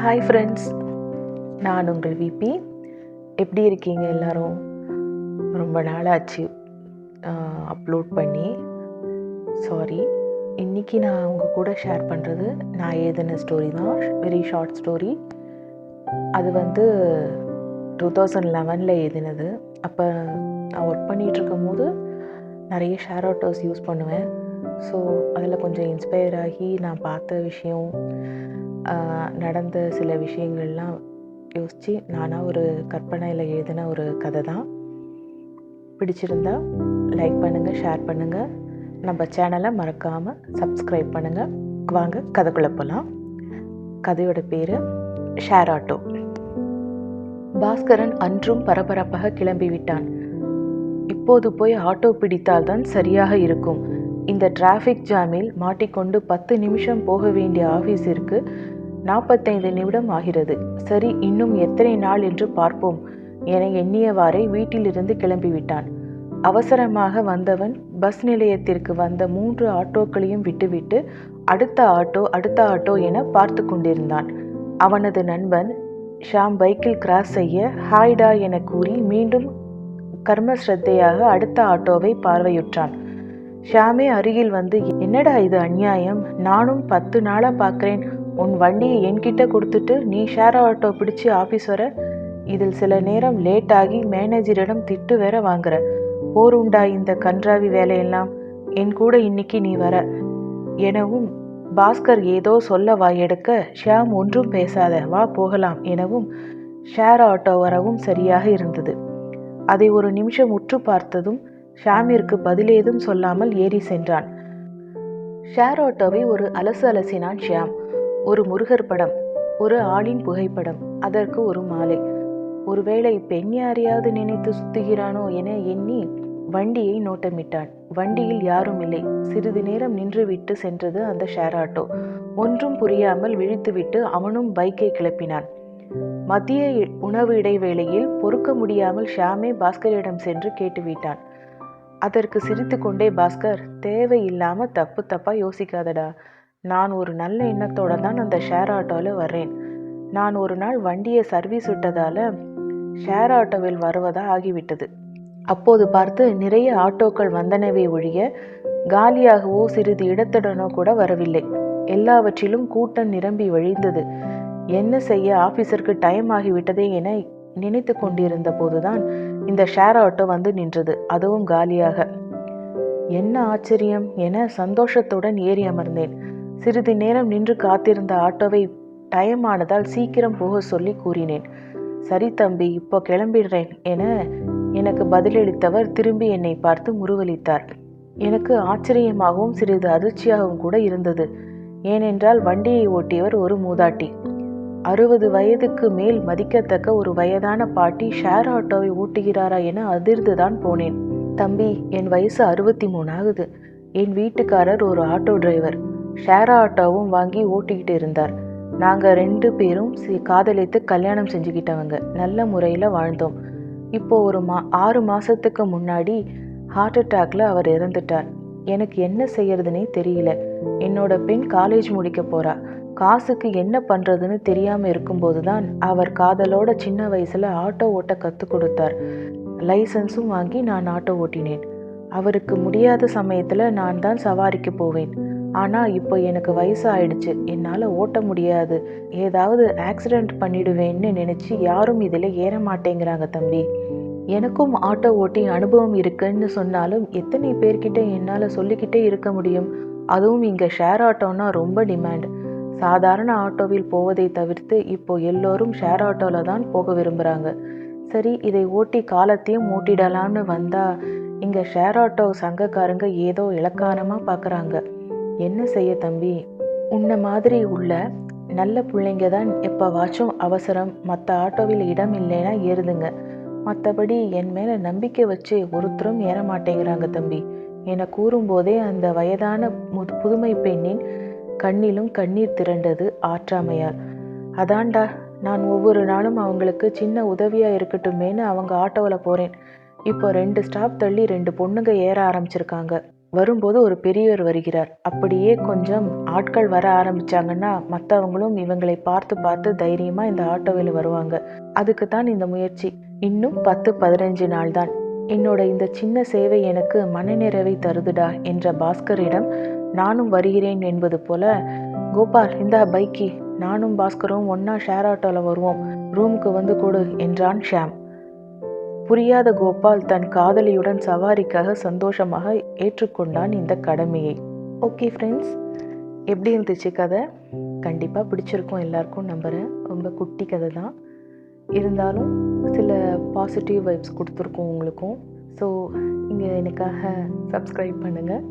Hi friends, நான் உங்கள் VP. எப்படி இருக்கீங்க எல்லோரும்? ரொம்ப நாளாச்சு அப்லோட் பண்ணி. சாரி. இன்றைக்கி நான் உங்கள் கூட ஷேர் பண்ணுறது நான் எழுதின ஸ்டோரி தான். Very short story. அது 2011 எழுதினது. அப்போ நான் ஒர்க் பண்ணிகிட்ருக்கும் போது நிறைய ஷேர் ஆட்டோஸ் யூஸ் பண்ணுவேன். ஸோ அதில் கொஞ்சம் இன்ஸ்பயர் ஆகி நான் பார்த்த விஷயம், நடந்த சில விஷயங்கள்லாம் யோசித்து நானாக ஒரு கற்பனையில் எழுதின ஒரு கதை தான். பிடிச்சிருந்தா லைக் பண்ணுங்கள், ஷேர் பண்ணுங்கள், நம்ம சேனலை மறக்காமல் சப்ஸ்கிரைப் பண்ணுங்கள். வாங்க கதைக்குள்ளே போகலாம். கதையோட பேர் ஷேர் ஆட்டோ. பாஸ்கரன் அன்றும் பரபரப்பாக கிளம்பிவிட்டான். இப்போது போய் ஆட்டோ பிடித்தால்தான் சரியாக இருக்கும். இந்த டிராஃபிக் ஜாமில் மாட்டிக்கொண்டு 10 நிமிஷம் போக வேண்டிய ஆஃபீஸிற்கு 45 நிமிடம் ஆகிறது. சரி, இன்னும் எத்தனை நாள் என்று பார்ப்போம் என எண்ணியவாறே வீட்டிலிருந்து கிளம்பிவிட்டான். அவசரமாக வந்தவன் பஸ் நிலையத்திற்கு வந்த 3 ஆட்டோக்களையும் விட்டுவிட்டு அடுத்த ஆட்டோ என பார்த்து கொண்டிருந்தான். அவனது நண்பன் ஷாம் பைக்கில் கிராஸ் செய்ய ஹாய்டா என கூறி மீண்டும் கர்மஸ்ரத்தையாக அடுத்த ஆட்டோவை பார்வையுற்றான். ஷாமே அருகில் வந்து, என்னடா இது அநியாயம், நானும் 10 நாளாக பார்க்குறேன், உன் வண்டியை என்கிட்ட கொடுத்துட்டு நீ ஷேர் ஆட்டோ பிடிச்சி ஆஃபீஸ் வர, இதில் சில நேரம் லேட் ஆகி மேனேஜரிடம் திட்டு வேற வாங்குற, போருண்டா இந்த கன்றாவி வேலையெல்லாம், என் கூட இன்னைக்கு நீ வர எனவும் பாஸ்கர் ஏதோ சொல்ல வாயெடுக்க ஷியாம் ஒன்றும் பேசாத, வா போகலாம் எனவும் ஷேர் ஆட்டோ வரவும் சரியாக இருந்தது. அதை ஒரு நிமிஷம் உற்று பார்த்ததும் ஷாமிற்கு பதிலேதும் சொல்லாமல் ஏறி சென்றான். ஷேர் ஆட்டோவை ஒரு அலசினான் ஷியாம். ஒரு முருகர் படம், ஒரு ஆளின் புகைப்படம், அதற்கு ஒரு மாலை. ஒருவேளை பெண் யாரையாவது நினைத்து சுத்துகிறானோ என எண்ணி வண்டியை நோட்டமிட்டான். வண்டியில் யாரும் இல்லை. சிறிது நேரம் நின்றுவிட்டு சென்றது அந்த ஷேர் ஆட்டோ. ஒன்றும் புரியாமல் விழித்துவிட்டு அவனும் பைக்கை கிளப்பினான். மதிய உணவு இடைவேளையில் பொறுக்க முடியாமல் ஷாமே பாஸ்கரிடம் சென்று கேட்டுவிட்டான். அதற்கு சிரித்து கொண்டே பாஸ்கர், தேவையில்லாமல் தப்பாக யோசிக்காதடா, நான் ஒரு நல்ல எண்ணத்தோடு தான் அந்த ஷேர் ஆட்டோவில் வர்றேன். நான் ஒரு நாள் வண்டியை சர்வீஸ் விட்டதால் ஷேர் ஆட்டோவில் வருவதா ஆகிவிட்டது. அப்போது பார்த்து நிறைய ஆட்டோக்கள் வந்தனவே ஒழிய காலியாகவோ சிறிது இடத்துடனோ கூட வரவில்லை. எல்லாவற்றிலும் கூட்டம் நிரம்பி வழிந்தது. என்ன செய்ய, ஆஃபீஸருக்கு டைம் ஆகிவிட்டதே என நினைத்து கொண்டிருந்த போதுதான் இந்த ஷேர் ஆட்டோ வந்து நின்றது, அதுவும் காலியாக. என்ன ஆச்சரியம் என சந்தோஷத்துடன் ஏறி அமர்ந்தேன். சிறிது நேரம் நின்று காத்திருந்த ஆட்டோவை டைம் ஆனதால் சீக்கிரம் போக சொல்லி கூறினேன். சரி தம்பி, இப்போ கிளம்பிடுறேன் என எனக்கு பதிலளித்தவர் திரும்பி என்னை பார்த்து முறுவலித்தார். எனக்கு ஆச்சரியமாகவும் சிறிது அதிர்ச்சியாகவும் கூட இருந்தது. ஏனென்றால் வண்டியை ஓட்டியவர் ஒரு மூதாட்டி. 60 வயதுக்கு மேல் மதிக்கத்தக்க ஒரு வயதான பாட்டி ஷேர் ஆட்டோவை ஓட்டுகிறாரா என அதிர்ந்துதான் போனேன். தம்பி, என் வயசு 63 ஆகுது. என் வீட்டுக்காரர் ஒரு ஆட்டோ டிரைவர். ஷேர் ஆட்டோவும் வாங்கி ஓட்டிக்கிட்டு இருந்தார். நாங்கள் 2 பேரும் காதலித்து கல்யாணம் செஞ்சுக்கிட்டவங்க. நல்ல முறையில் வாழ்ந்தோம். இப்போ ஒரு 6 மாதத்துக்கு முன்னாடி ஹார்ட் அட்டாக்ல அவர் இறந்துட்டார். எனக்கு என்ன செய்யறதுனே தெரியல. என்னோட பெண் காலேஜ் முடிக்க போறா. காசுக்கு என்ன பண்ணுறதுன்னு தெரியாமல் இருக்கும்போது தான் அவர் காதலோட சின்ன வயசில் ஆட்டோ ஓட்ட கற்றுக் கொடுத்தார். லைசன்ஸும் வாங்கி நான் ஆட்டோ ஓட்டினேன். அவருக்கு முடியாத சமயத்தில் நான் தான் சவாரிக்கு போவேன். ஆனால் இப்போ எனக்கு வயசு ஆயிடுச்சு, என்னால் ஓட்ட முடியாது, ஏதாவது ஆக்சிடெண்ட் பண்ணிடுவேன்னு நினச்சி யாரும் இதில் ஏற மாட்டேங்கிறாங்க தம்பி. எனக்கும் ஆட்டோ ஓட்டி அனுபவம் இருக்குன்னு சொன்னாலும் எத்தனை பேர்கிட்ட என்னால் சொல்லிக்கிட்டே இருக்க முடியும்? அதுவும் இங்கே ஷேர் ஆட்டோன்னா ரொம்ப டிமாண்ட். சாதாரண ஆட்டோவில் போவதை தவிர்த்து இப்போ எல்லோரும் ஷேர் ஆட்டோவில் தான் போக விரும்புகிறாங்க. சரி, இதை ஓட்டி காலத்தையும் ஓட்டிடலான்னு வந்தால் இங்கே ஷேர் ஆட்டோ சங்கக்காரங்க ஏதோ இலக்காரமாக பார்க்குறாங்க. என்ன செய்ய தம்பி? உன்ன மாதிரி உள்ள நல்ல பிள்ளைங்க தான் எப்போவாச்சும் அவசரம் மற்ற ஆட்டோவில் இடம் இல்லைன்னா ஏறுதுங்க. மற்றபடி என் மேலே நம்பிக்கை வச்சு ஒருத்தரும் ஏற மாட்டேங்கிறாங்க தம்பி என கூறும்போதே அந்த வயதான புதுமை பெண்ணின் கண்ணிலும் கண்ணீர் திரண்டது ஆற்றாமையால். அதான்டா, நான் ஒவ்வொரு நாளும் அவங்களுக்கு சின்ன உதவியாக இருக்கட்டுமேனு அவங்க ஆட்டோவில் போகிறேன். இப்போ 2 ஸ்டாப் தள்ளி 2 பொண்ணுங்க ஏற ஆரம்பிச்சிருக்காங்க. வரும்போது ஒரு பெரியவர் வருகிறார். அப்படியே கொஞ்சம் ஆட்கள் வர ஆரம்பிச்சாங்கன்னா மற்றவங்களும் இவங்களை பார்த்து பார்த்து தைரியமா இந்த ஆட்டோவில் வருவாங்க. அதுக்கு தான் இந்த முயற்சி. இன்னும் 10-15 நாள் தான். என்னோட இந்த சின்ன சேவை எனக்கு மனநிறைவை தருதுடா என்ற பாஸ்கரிடம் நானும் வருகிறேன் என்பது போல, கோபால் இந்தா பைக்கி, நானும் பாஸ்கரும் ஒன்னா ஷேர் ஆட்டோல வருவோம், ரூமுக்கு வந்து கொடு என்றான் ஷியாம். புரியாத கோபால் தன் காதலியுடன் சவாரிக்காக சந்தோஷமாக ஏற்றுக்கொண்டான் இந்த கடமையை. ஓகே ஃப்ரெண்ட்ஸ், எப்படி இருந்துச்சு கதை? கண்டிப்பாக பிடிச்சிருக்கும் எல்லாருக்கும் நம்புகிறேன். ரொம்ப குட்டி கதை தான், இருந்தாலும் சில பாசிட்டிவ் வைப்ஸ் கொடுத்துருக்கோம் உங்களுக்கும். ஸோ இங்கே எனக்காக சப்ஸ்கிரைப் பண்ணுங்கள்,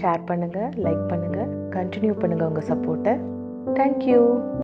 ஷேர் பண்ணுங்கள், லைக் பண்ணுங்கள், கண்டினியூ பண்ணுங்கள் உங்கள் சப்போர்ட்டை. தேங்க்யூ.